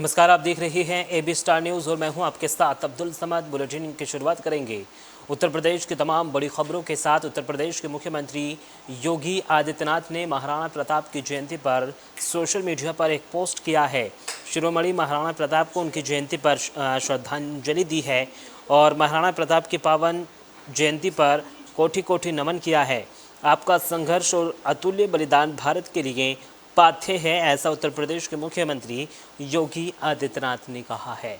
नमस्कार, आप देख रहे हैं एबी स्टार न्यूज़ और मैं हूं आपके साथ अब्दुल समद। बुलेटिन की शुरुआत करेंगे उत्तर प्रदेश की तमाम बड़ी खबरों के साथ। उत्तर प्रदेश के मुख्यमंत्री योगी आदित्यनाथ ने महाराणा प्रताप की जयंती पर सोशल मीडिया पर एक पोस्ट किया है। शिरोमणि महाराणा प्रताप को उनकी जयंती पर श्रद्धांजलि दी है और महाराणा प्रताप की पावन जयंती पर कोटि कोटि नमन किया है। आपका संघर्ष और अतुल्य बलिदान भारत के लिए पाथ्य है, ऐसा उत्तर प्रदेश के मुख्यमंत्री योगी आदित्यनाथ ने कहा है।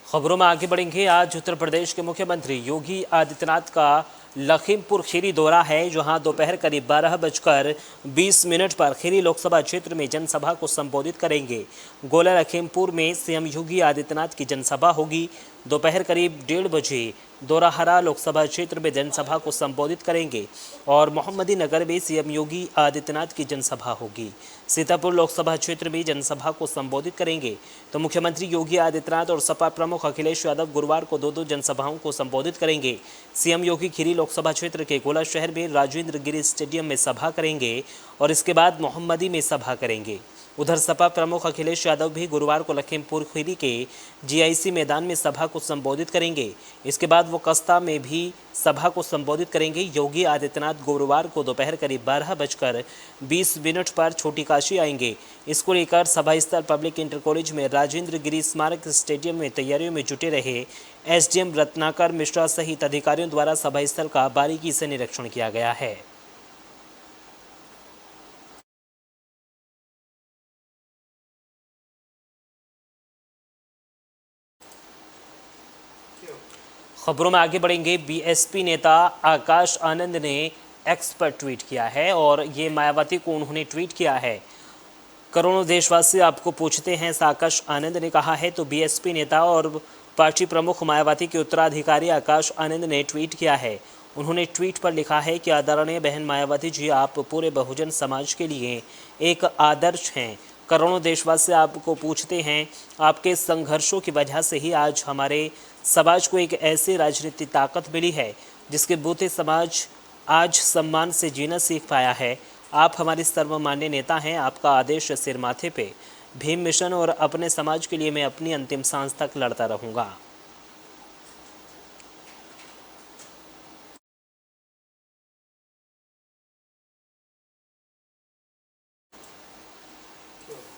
खबरों में आगे बढ़ेंगे। आज उत्तर प्रदेश के मुख्यमंत्री योगी आदित्यनाथ का लखीमपुर खीरी दौरा है, जहां दोपहर करीब 12:20 पर खीरी लोकसभा क्षेत्र में जनसभा को संबोधित करेंगे। गोला लखीमपुर में सीएम योगी आदित्यनाथ की जनसभा होगी। दोपहर करीब 1:30 बजे दोराहरा लोकसभा क्षेत्र में जनसभा को संबोधित करेंगे और मोहम्मदी नगर में सीएम योगी आदित्यनाथ की जनसभा होगी। सीतापुर लोकसभा क्षेत्र में जनसभा को संबोधित करेंगे। तो मुख्यमंत्री योगी आदित्यनाथ और सपा प्रमुख अखिलेश यादव गुरुवार को दो जनसभाओं को संबोधित करेंगे। सीएम योगी खीरी लोकसभा क्षेत्र के गोला शहर में राजेंद्र गिरी स्टेडियम में सभा करेंगे और इसके बाद मोहम्मदी में सभा करेंगे। उधर सपा प्रमुख अखिलेश यादव भी गुरुवार को लखीमपुर खीरी के जीआईसी मैदान में सभा को संबोधित करेंगे। इसके बाद वो कस्ता में भी सभा को संबोधित करेंगे। योगी आदित्यनाथ गुरुवार को दोपहर करीब 12:20 पर छोटी काशी आएंगे। इसको लेकर सभा स्थल पब्लिक इंटर कॉलेज में राजेंद्र गिरी स्मारक स्टेडियम में तैयारियों में जुटे रहे एसडीएम रत्नाकर मिश्रा सहित अधिकारियों द्वारा सभा स्थल का बारीकी से निरीक्षण किया गया है। खबरों में आगे बढ़ेंगे। बीएसपी नेता आकाश आनंद ने एक्स पर ट्वीट किया है और ये मायावती को उन्होंने ट्वीट किया है। करोड़ों देशवासी आपको पूछते हैं, आकाश आनंद ने कहा है। तो बीएसपी नेता और पार्टी प्रमुख मायावती के उत्तराधिकारी आकाश आनंद ने ट्वीट किया है। उन्होंने ट्वीट पर लिखा है कि आदरणीय बहन मायावती जी, आप पूरे बहुजन समाज के लिए एक आदर्श हैं। करोड़ों देशवासी आपको पूछते हैं, आपके संघर्षों की वजह से ही आज हमारे समाज को एक ऐसी राजनीतिक ताकत मिली है जिसके बूते समाज आज सम्मान से जीना सीख पाया है। आप हमारे सर्वमान्य नेता हैं। आपका आदेश सिर माथे पे। भीम मिशन और अपने समाज के लिए मैं अपनी अंतिम सांस तक लड़ता रहूँगा।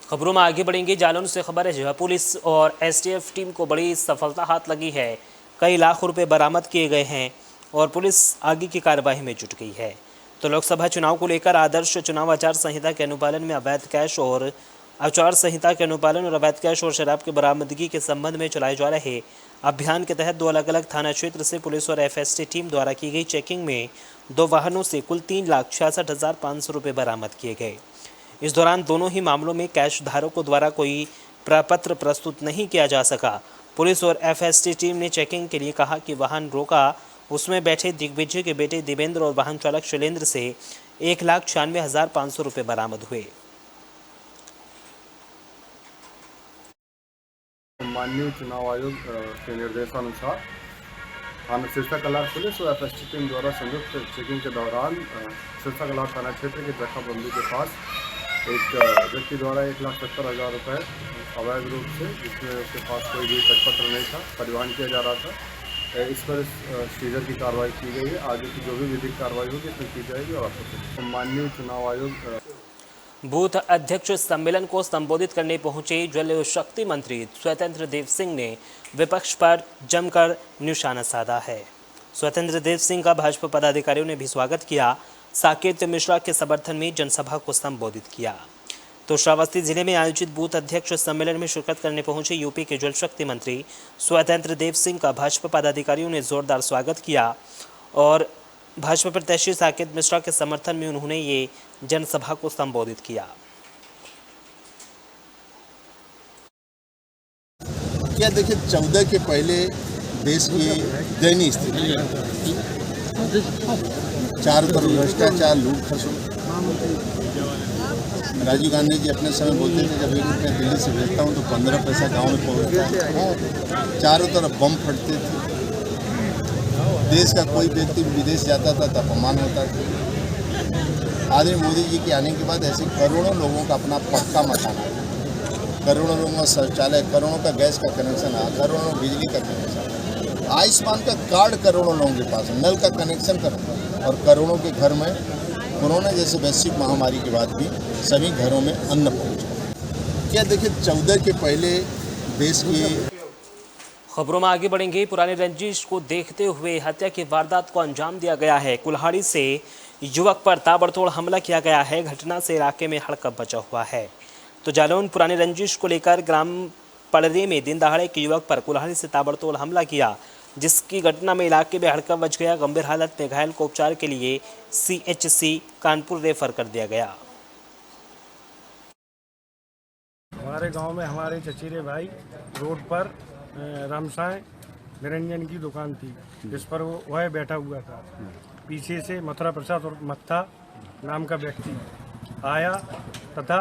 खबरों में आगे बढ़ेंगे। जालौन से खबर है, जहां पुलिस और एसटीएफ टीम को बड़ी सफलता हाथ लगी है। कई लाख रुपए बरामद किए गए हैं और पुलिस आगे की कार्रवाई में जुट गई है। तो लोकसभा चुनाव को लेकर आदर्श चुनाव आचार संहिता के अनुपालन में अवैध कैश और आचार संहिता के अनुपालन और अवैध कैश और शराब की बरामदगी के संबंध में चलाए जा रहे अभियान के तहत 2 अलग अलग थाना क्षेत्र से पुलिस और एफएसटी टीम द्वारा की गई चेकिंग में 2 वाहनों से कुल 3,66,500 रुपये बरामद किए गए। इस दौरान दोनों ही मामलों में कैश धारकों द्वारा कोई प्रपत्र प्रस्तुत नहीं किया जा सका। पुलिस और एफएसटी टीम ने चेकिंग के लिए कहा कि वाहन रोका, उसमें बैठे दिग्विजय के बेटे देवेंद्र और वाहन चालक शैलेंद्र से 1,96,500 रुपये बरामद हुए। माननीय चुनाव आयोग के निर्देशानुसार थाना सिरसा कलार पुलिस और एफएसटी टीम द्वारा संयुक्त चेकिंग के दौरान सिरसा कलार थाना क्षेत्र के जखाबंदी के पास एक व्यक्ति द्वारा 1,70,000 रुपये अवैध रूप से, जिसमें उसके पास कोई भी प्रपत्र नहीं था, परिवहन किया जा रहा था। इस पर सीजर की कार्रवाई की गई है। आगे की जो भी विधिक कार्रवाई होगी इसमें की जाएगी। और आपको माननीय चुनाव आयोग बूथ अध्यक्ष सम्मेलन को संबोधित करने पहुंचे जल शक्ति मंत्री स्वतंत्र देव सिंह ने विपक्ष पर जमकर निशाना साधा है। स्वतंत्र देव सिंह का भाजपा पदाधिकारियों ने भी स्वागत किया। साकेत मिश्रा के समर्थन में जनसभा को संबोधित किया। तो श्रावस्ती जिले में आयोजित बूथ अध्यक्ष सम्मेलन में शिरकत करने पहुंचे यूपी के जल शक्ति मंत्री स्वतंत्र देव सिंह का भाजपा पदाधिकारियों ने जोरदार स्वागत किया और भाजपा प्रत्याशी साकेत मिश्रा के समर्थन में उन्होंने ये जनसभा को संबोधित किया। क्या देखिए, 14 के पहले देश की दयनीय स्थिति, चारों तरफ भ्रष्टाचार, लूट खसोट। राजीव गांधी जी अपने समय बोलते थे, जब 1 रुपया दिल्ली से भेजता हूँ तो 15 पैसा गांव में पहुँचता है। चारों तरफ बम फटते थे, देश का कोई व्यक्ति विदेश जाता था तो अपमान होता था। आदरणीय मोदी जी के आने के बाद ऐसे करोड़ों लोगों का अपना पक्का मकान आया, करोड़ों लोगों का शौचालय, करोड़ों का गैस का कनेक्शन आया, करोड़ों बिजली का कनेक्शन, आयुष्मान का कार्ड करोड़ों लोगों के पास, नल का कनेक्शन करोड़ों, और करोड़ों के घर में कोरोना जैसे वैश्विक महामारी के बाद भी सभी घरों में अन्न पहुँचा। क्या देखिए 14 के पहले देश की खबरों में आगे बढ़ेंगे। पुरानी रंजिश को देखते हुए हत्या की वारदात को अंजाम दिया गया है। कुल्हाड़ी से युवक पर ताबड़तोड़ हमला किया गया है। घटना से इलाके में हड़कंप मचा हुआ है। तो जालौन पुरानी रंजिश को लेकर ग्राम पड़री में दिन दहाड़े एक युवक पर कुल्हाड़ी से ताबड़तोड़ हमला किया, जिसकी घटना में इलाके में हड़कंप मच गया। गंभीर हालत में घायल को उपचार के लिए CHC कानपुर रेफर कर दिया गया। हमारे गांव में हमारे चचेरे भाई रोड पर रामसाय निरंजन की दुकान थी, जिस पर वह बैठा हुआ था। पीछे से मथुरा प्रसाद और मत्था नाम का व्यक्ति आया तथा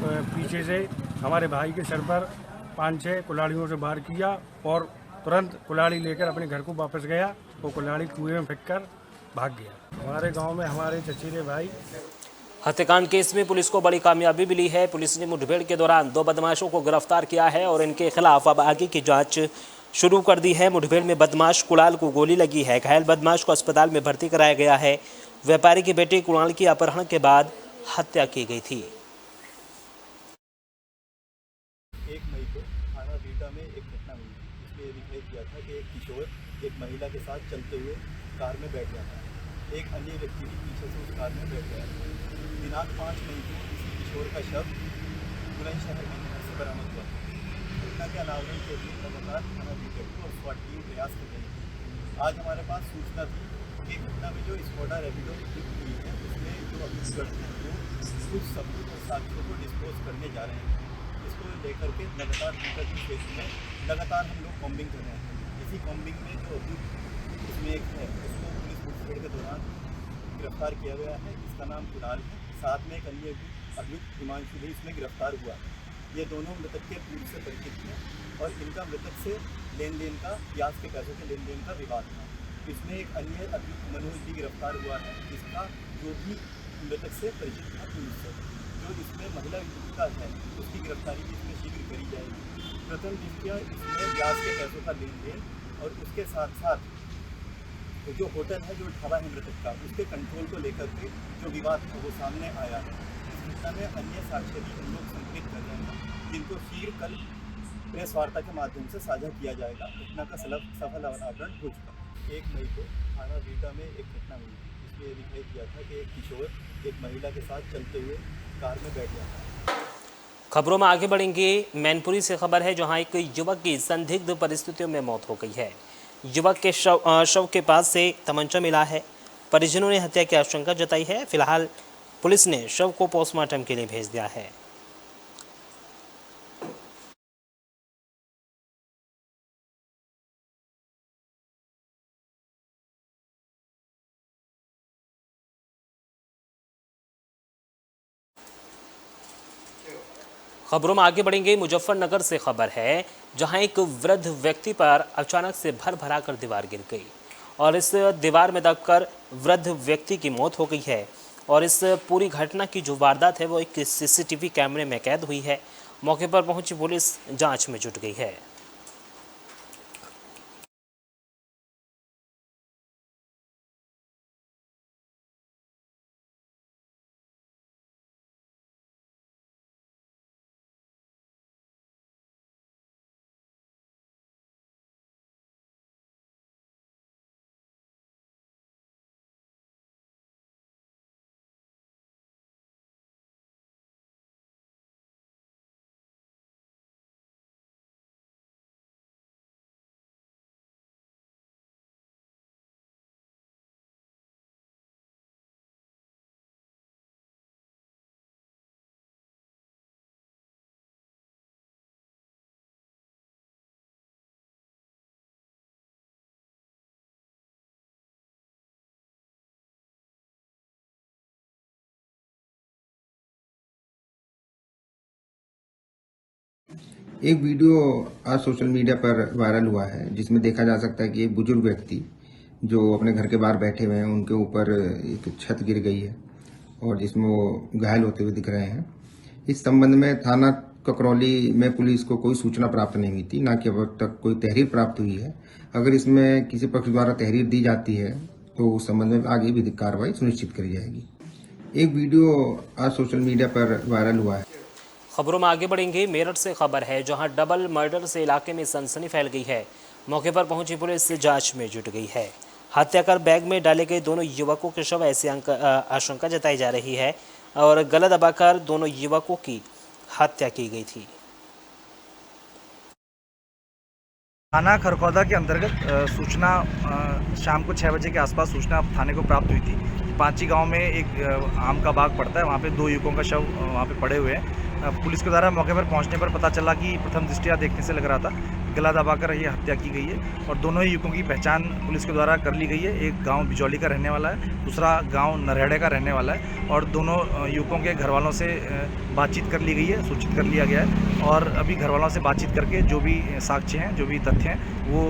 पीछे से हमारे भाई के सर पर 5-6 कुल्हाड़ियों से वार किया और तुरंत कुल्हाड़ी लेकर अपने घर को वापस गया। वो कुल्हाड़ी कुएं में फेंककर भाग गया। हमारे गांव में हमारे चचेरे भाई हत्याकांड केस में पुलिस को बड़ी कामयाबी मिली है। पुलिस ने मुठभेड़ के दौरान 2 बदमाशों को गिरफ्तार किया है और इनके खिलाफ अब आगे की जांच शुरू कर दी है। मुठभेड़ में बदमाश कुणाल को गोली लगी है। घायल बदमाश को अस्पताल में भर्ती कराया गया है। व्यापारी के बेटे कुणाल की अपहरण के बाद हत्या की गई थी। 1 मई को थाना बीटा में एक घटना हुई, जिसमें ये दिखाई दिया था कि एक किशोर एक महिला के साथ चलते हुए कार में बैठ गया था। एक अन्य व्यक्ति भी पीछे से उस कार में बैठ गया। दिनांक 5 मई को इस किशोर का शव बुलंदशहर में नहर से बरामद हुआ। घटना के अनावरण के लिए लगातार थाना बीटा और SWAT टीम प्रयास कर रही थी। आज हमारे पास सूचना थी कि घटना में जो स्कोडा रैपिडो हुई है, उसमें जो अभियुक्त हैं वो कुछ सबूत और साक्ष्यों को डिस्पोज करने जा रहे हैं। इसको लेकर के लगातार बीटा के क्षेत्र में लगातार हम लोग कॉम्बिंग कर रहे हैं। इसी कॉम्बिंग में जो अभियुक्त इसमें एक है, उसको पुलिस मुठभेड़ के दौरान गिरफ्तार किया गया है। इसका नाम कुणाल है। साथ में एक अन्य अभियुक्त हिमांशु भी इसमें गिरफ्तार हुआ। ये दोनों मृतक के पूर्व से परिचित हैं और इनका मृतक से लेन देन का, ब्याज के पैसों के लेन देन का विवाद था। इसमें एक अन्य अभियुक्त मनोज भी गिरफ्तार हुआ है, जिसका जो भी मृतक से परिचित था पुलिस से। जो इसमें महिला युवका है, उसकी गिरफ्तारी भी इसमें शीघ्र करी जाएगी। प्रथम दृष्टया इसमें ब्याज के पैसों का लेन देन और उसके साथ साथ जो होटल है, जो ढाबा है मृतक का, उसके कंट्रोल को लेकर के जो विवाद था वो सामने आया है। इस घटना में अन्य साक्ष्य भी हम लोग संकलित कर रहे हैं, जिनको शीघ्र कल प्रेस वार्ता के माध्यम से साझा किया जाएगा। घटना का सफल अनावरण हो चुका। 1 मई को थाना बीटा में एक घटना हुई, जिसमें ये दिखाई दिया था कि एक किशोर एक महिला के साथ चलते हुए कार में बैठ गया था। खबरों में आगे बढ़ेंगे। मैनपुरी से खबर है, जहां एक युवक की संदिग्ध परिस्थितियों में मौत हो गई है। युवक के शव के पास से तमंचा मिला है। परिजनों ने हत्या की आशंका जताई है। फिलहाल पुलिस ने शव को पोस्टमार्टम के लिए भेज दिया है। खबरों में आगे बढ़ेंगे। मुजफ्फरनगर से खबर है, जहां एक वृद्ध व्यक्ति पर अचानक से भर कर दीवार गिर गई और इस दीवार में दबकर वृद्ध व्यक्ति की मौत हो गई है। और इस पूरी घटना की जो वारदात है वो एक CCTV कैमरे में कैद हुई है। मौके पर पहुंची पुलिस जांच में जुट गई है। एक वीडियो आज सोशल मीडिया पर वायरल हुआ है, जिसमें देखा जा सकता है कि एक बुजुर्ग व्यक्ति जो अपने घर के बाहर बैठे हुए हैं उनके ऊपर एक छत गिर गई है और जिसमें वो घायल होते हुए दिख रहे हैं। इस संबंध में थाना ककरौली में पुलिस को कोई सूचना प्राप्त नहीं हुई थी, ना कि अब तक कोई तहरीर प्राप्त हुई है। अगर इसमें किसी पक्ष द्वारा तहरीर दी जाती है तो उस संबंध में आगे विधिक कार्रवाई सुनिश्चित करी जाएगी। एक वीडियो आज सोशल मीडिया पर वायरल हुआ है। खबरों में आगे बढ़ेंगे। मेरठ से खबर है जहां डबल मर्डर से इलाके में सनसनी फैल गई है। मौके पर पहुंची पुलिस जांच में जुट गई है। हत्या कर बैग में डाले गए दोनों युवकों के शव ऐसी आशंका जताई जा रही है और गला दबाकर दोनों युवकों की हत्या की गई थी। थाना खरखौदा के अंतर्गत सूचना शाम को 6 बजे के आसपास सूचना थाने को प्राप्त हुई थी। पांची गांव में एक आम का बाग पड़ता है, वहां पे 2 युवकों का शव वहां पे पड़े हुए हैं। पुलिस के द्वारा मौके पर पहुंचने पर पता चला कि प्रथम दृष्टया देखने से लग रहा था गला दबाकर ये हत्या की गई है और दोनों ही युवकों की पहचान पुलिस के द्वारा कर ली गई है। एक गांव बिजौली का रहने वाला है, दूसरा गांव नरहड़े का रहने वाला है और दोनों युवकों के घर वालों से बातचीत कर ली गई है, सूचित कर लिया गया है और अभी घर वालों से बातचीत करके जो भी साक्ष्य हैं, जो भी तथ्य हैं वो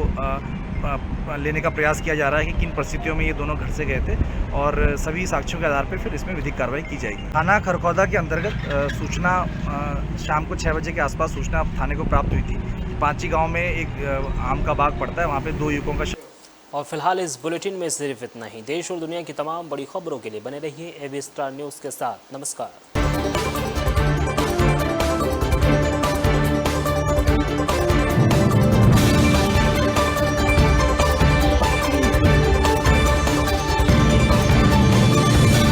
लेने का प्रयास किया जा रहा है कि किन परिस्थितियों में ये दोनों घर से गए थे और सभी साक्ष्यों के आधार पर फिर इसमें विधिक कार्रवाई की जाएगी। थाना खरखौदा के अंतर्गत सूचना शाम को 6 बजे के आसपास सूचना थाने को प्राप्त हुई थी। पांची गांव में एक आम का बाग पड़ता है, वहां पे 2 युवकों का और फिलहाल इस बुलेटिन में सिर्फ इतना ही। देश और दुनिया की तमाम बड़ी खबरों के लिए बने रहिए एबी स्टार न्यूज़ के साथ। नमस्कार।